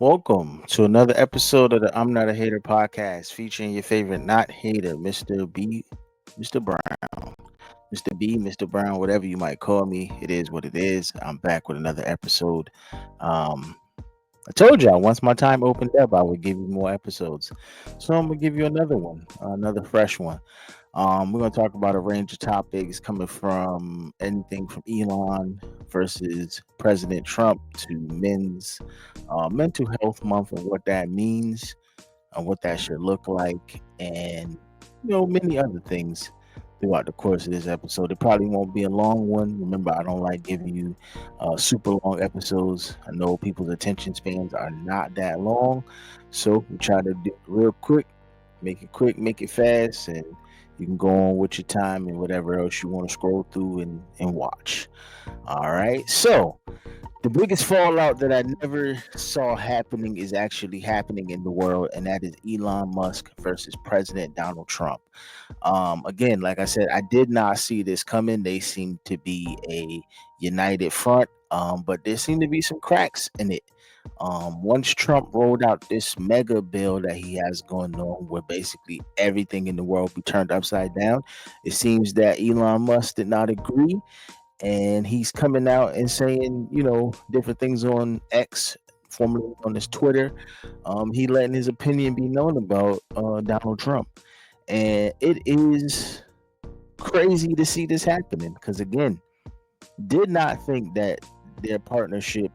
Welcome to another episode of the I'm Not a Hater podcast featuring your favorite not hater, Mr. B, Mr. Brown. Mr. B, Mr. Brown, whatever you might call me, it is what it is. I'm back with another episode. Um, I told y'all once my time opened up, I would give you more episodes. So I'm gonna give you another one, another fresh one. We're going to talk about a range of topics coming from anything from Elon versus President Trump to men's mental health month and what that means and what that should look like, and many other things throughout the course of this episode. It probably won't be a long one. Remember, I don't like giving you super long episodes. I know people's attention spans are not that long, so we try to do it real quick, make it fast, and you can go on with your time and whatever else you want to scroll through and watch. All right. So the biggest fallout that I never saw happening is actually happening in the world, and that is Elon Musk versus President Donald Trump. Again, like I said, I did not see this coming. They seem to be a united front, but there seem to be some cracks in it. Once Trump rolled out this mega bill that he has going on, where basically everything in the world be turned upside down, it seems that Elon Musk did not agree, and he's coming out and saying, different things on X, formerly known as Twitter. He letting his opinion be known about Donald Trump, and it is crazy to see this happening because again, did not think that their partnership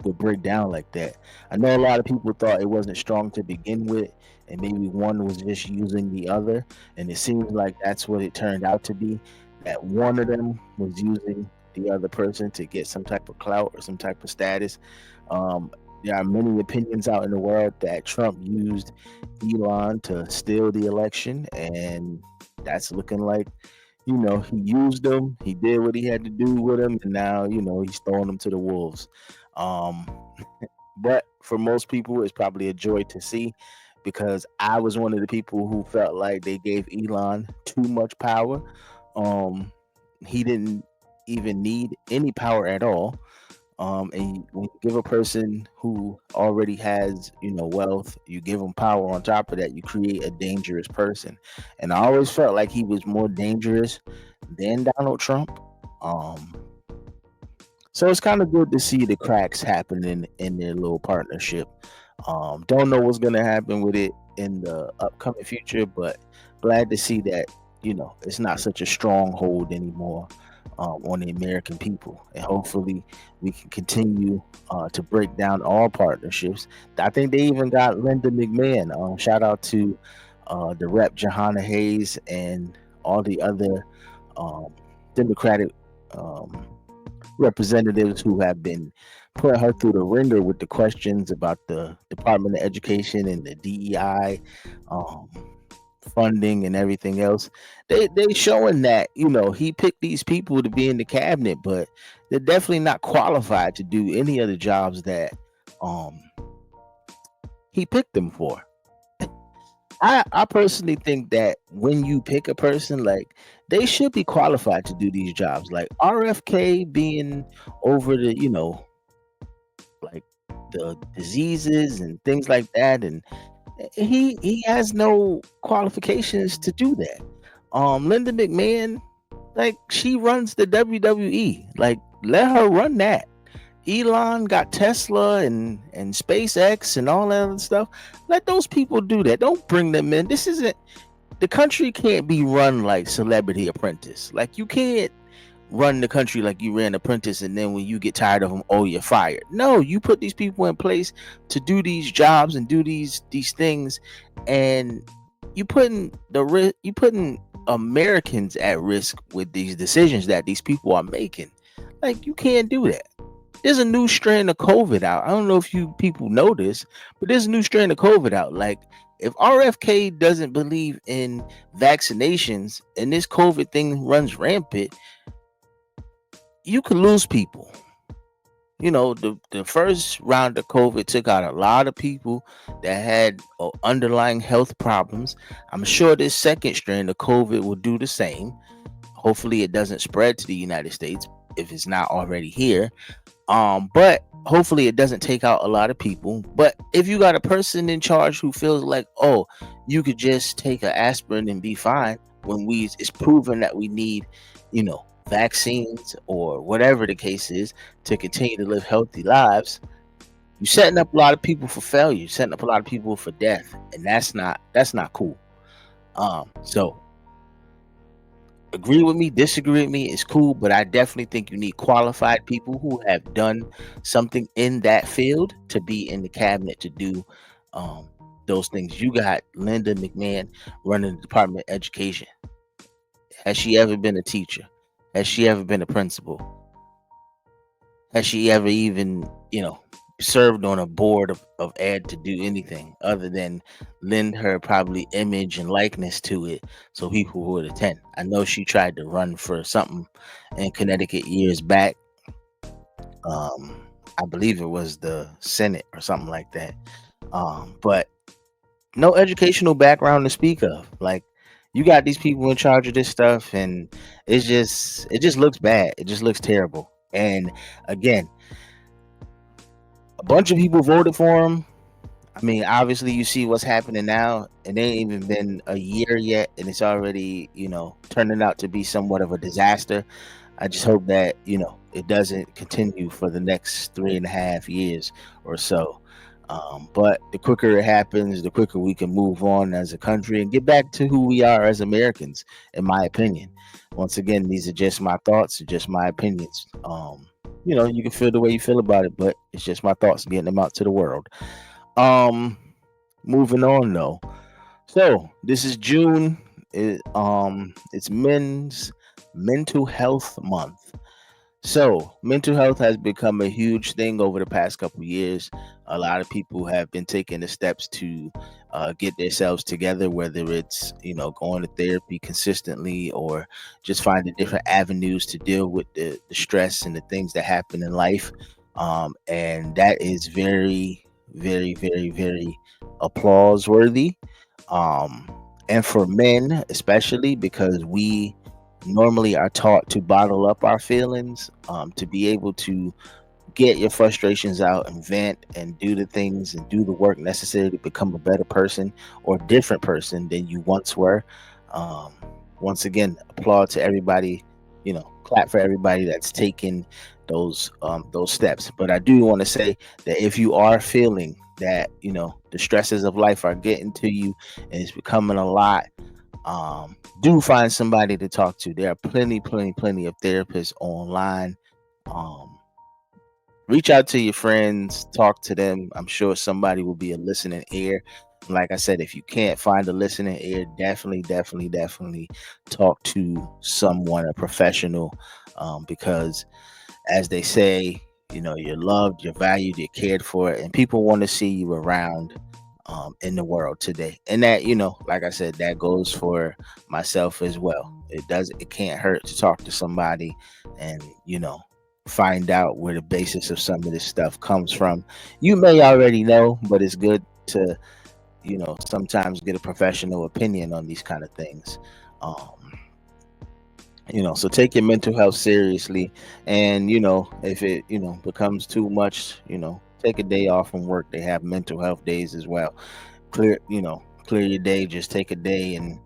would break down like that. I know a lot of people thought it wasn't strong to begin with, and maybe one was just using the other, and it seems like that's what it turned out to be. That one of them was using the other person to get some type of clout or some type of status. Um, there are many opinions out in the world that Trump used Elon to steal the election, and that's looking like he used them. He did what he had to do with him, and now he's throwing them to the wolves. Um, but for most people, it's probably a joy to see because I was one of the people who felt like they gave Elon too much power. Um, he didn't even need any power at all. And when you give a person who already has, wealth, you give them power on top of that, you create a dangerous person. And I always felt like he was more dangerous than Donald Trump. Um, so it's kind of good to see the cracks happening in their little partnership. Don't know what's gonna happen with it in the upcoming future, but glad to see that it's not such a stronghold anymore on the American people, and hopefully we can continue to break down all partnerships. I think they even got Linda McMahon. Shout out to the Rep Johanna Hayes and all the other um, Democratic um, representatives who have been putting her through the ringer with the questions about the Department of Education and the DEI um, funding and everything else. They showing that he picked these people to be in the cabinet, but they're definitely not qualified to do any of the jobs that um, he picked them for. I personally think that when you pick a person, like they should be qualified to do these jobs. Like RFK being over the, like the diseases and things like that, and he has no qualifications to do that. Linda McMahon, like she runs the WWE. Like let her run that. Elon got Tesla and SpaceX and all that other stuff. Let those people do that. Don't bring them in. This isn't the country can't be run like Celebrity Apprentice. Like you can't run the country like you ran Apprentice, and then when you get tired of them, oh, you're fired. No, you put these people in place to do these jobs and do these things, and you putting Americans at risk with these decisions that these people are making. Like you can't do that. There's a new strain of COVID out. I don't know if you people know this, but there's a new strain of COVID out. Like if RFK doesn't believe in vaccinations and this COVID thing runs rampant, you could lose people. The first round of COVID took out a lot of people that had underlying health problems. I'm sure this second strain of COVID will do the same. Hopefully, it doesn't spread to the United States if it's not already here. But hopefully it doesn't take out a lot of people. But if you got a person in charge who feels like, oh, you could just take an aspirin and be fine, when we it's proven that we need, vaccines or whatever the case is to continue to live healthy lives, you're setting up a lot of people for failure, you're setting up a lot of people for death, and that's not cool. So agree with me, disagree with me, it's cool, but I definitely think you need qualified people who have done something in that field to be in the cabinet to do um, those things. You got Linda McMahon running the Department of Education. Has she ever been a teacher? Has she ever been a principal? Has she ever even, served on a board of ed to do anything other than lend her probably image and likeness to it so people would attend? I know she tried to run for something in Connecticut years back. I believe it was the Senate or something like that. But no educational background to speak of. Like, you got these people in charge of this stuff, and it just looks bad. It just looks terrible. And again, a bunch of people voted for him. I mean, obviously, you see what's happening now. It ain't even been a year yet, and it's already, turning out to be somewhat of a disaster. I just hope that, it doesn't continue for the next 3.5 years or so. But the quicker it happens, the quicker we can move on as a country and get back to who we are as Americans, in my opinion. Once again, these are just my thoughts, just my opinions. You can feel the way you feel about it, but it's just my thoughts, getting them out to the world. Um, Moving on though. So this is June. It's Men's Mental Health Month. So, mental health has become a huge thing over the past couple of years. A lot of people have been taking the steps to get themselves together, whether it's going to therapy consistently or just finding different avenues to deal with the stress and the things that happen in life. And that is very, very, very, very applause worthy. Um, and for men, especially because we normally are taught to bottle up our feelings, to be able to get your frustrations out and vent and do the things and do the work necessary to become a better person or different person than you once were. um, Once again, applaud to everybody, clap for everybody that's taken those steps. But I do want to say that if you are feeling that the stresses of life are getting to you and it's becoming a lot, do find somebody to talk to. There are plenty, plenty, plenty of therapists online. Um, Reach out to your friends, talk to them. I'm sure somebody will be a listening ear. Like I said, if you can't find a listening ear, definitely, definitely, definitely talk to someone, a professional, because as they say, you're loved, you're valued, you're cared for, and people want to see you around in the world today. And that, like I said, that goes for myself as well. It can't hurt to talk to somebody and, find out where the basis of some of this stuff comes from. You may already know, but it's good to, sometimes get a professional opinion on these kind of things. Um, so take your mental health seriously. And if it becomes too much, take a day off from work. They have mental health days as well. Clear your day. Just take a day and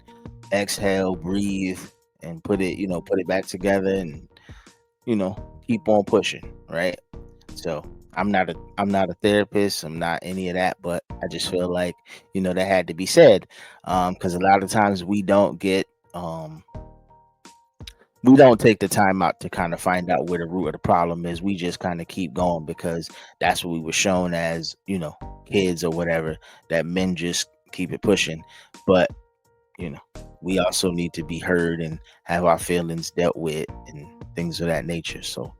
exhale, breathe, and put it back together, and keep on pushing, right? So I'm not a therapist, I'm not any of that, but I just feel like that had to be said, because a lot of times we don't take the time out to kind of find out where the root of the problem is. We just kind of keep going because that's what we were shown as, kids or whatever, that men just keep it pushing. But, you know, we also need to be heard and have our feelings dealt with and things of that nature. So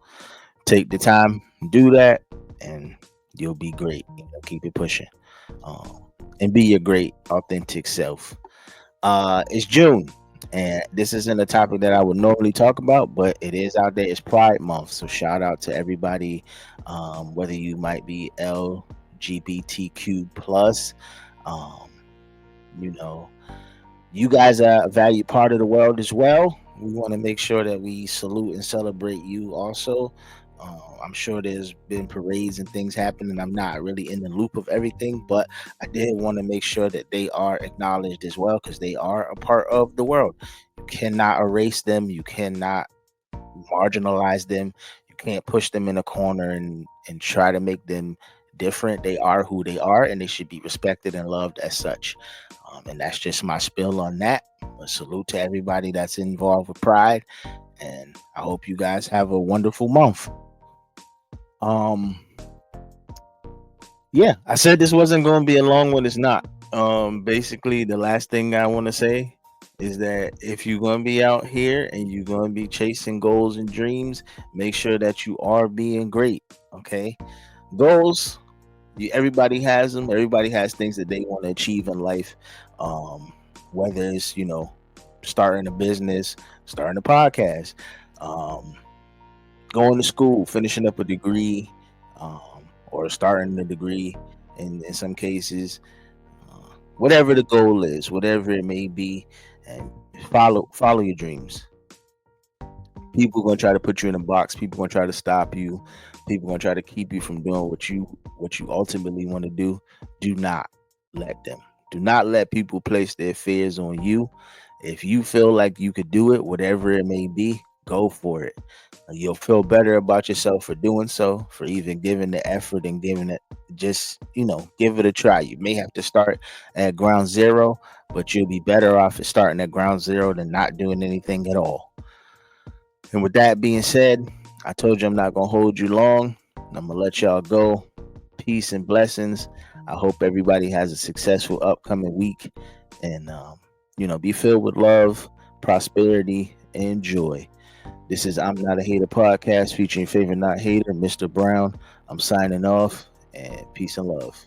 take the time, do that, and you'll be great. Keep it pushing, um, and be your great, authentic self. It's June, and this isn't a topic that I would normally talk about, but it is out there. It's Pride Month, so shout out to everybody, whether you might be LGBTQ plus. Um, you know, you guys are a valued part of the world as well. We want to make sure that we salute and celebrate you also. I'm sure there's been parades and things happening. I'm not really in the loop of everything, but I did want to make sure that they are acknowledged as well because they are a part of the world. You cannot erase them. You cannot marginalize them. You can't push them in a corner and try to make them different. They are who they are, and they should be respected and loved as such. And that's just my spill on that. A salute to everybody that's involved with Pride, and I hope you guys have a wonderful month. Um, yeah, I said this wasn't going to be a long one. It's not. Basically, the last thing I want to say is that if you're going to be out here and you're going to be chasing goals and dreams, make sure that you are being great. Okay, goals. Everybody has them. Everybody has things that they want to achieve in life. Um, whether it's starting a business, starting a podcast, um, going to school, finishing up a degree, or starting a degree in some cases, whatever the goal is, whatever it may be, and follow your dreams. People gonna try to put you in a box. People gonna try to stop you. People gonna try to keep you from doing what you ultimately want to do. Do not let them. Do not let people place their fears on you. If you feel like you could do it, whatever it may be, go for it. You'll feel better about yourself for doing so, for even giving the effort and giving it just, give it a try. You may have to start at ground zero, but you'll be better off at starting at ground zero than not doing anything at all. And with that being said, I told you I'm not going to hold you long. I'm going to let y'all go. Peace and blessings. I hope everybody has a successful upcoming week and, be filled with love, prosperity, and joy. This is I'm Not a Hater podcast featuring favorite not hater, Mr. Brown. I'm signing off and peace and love.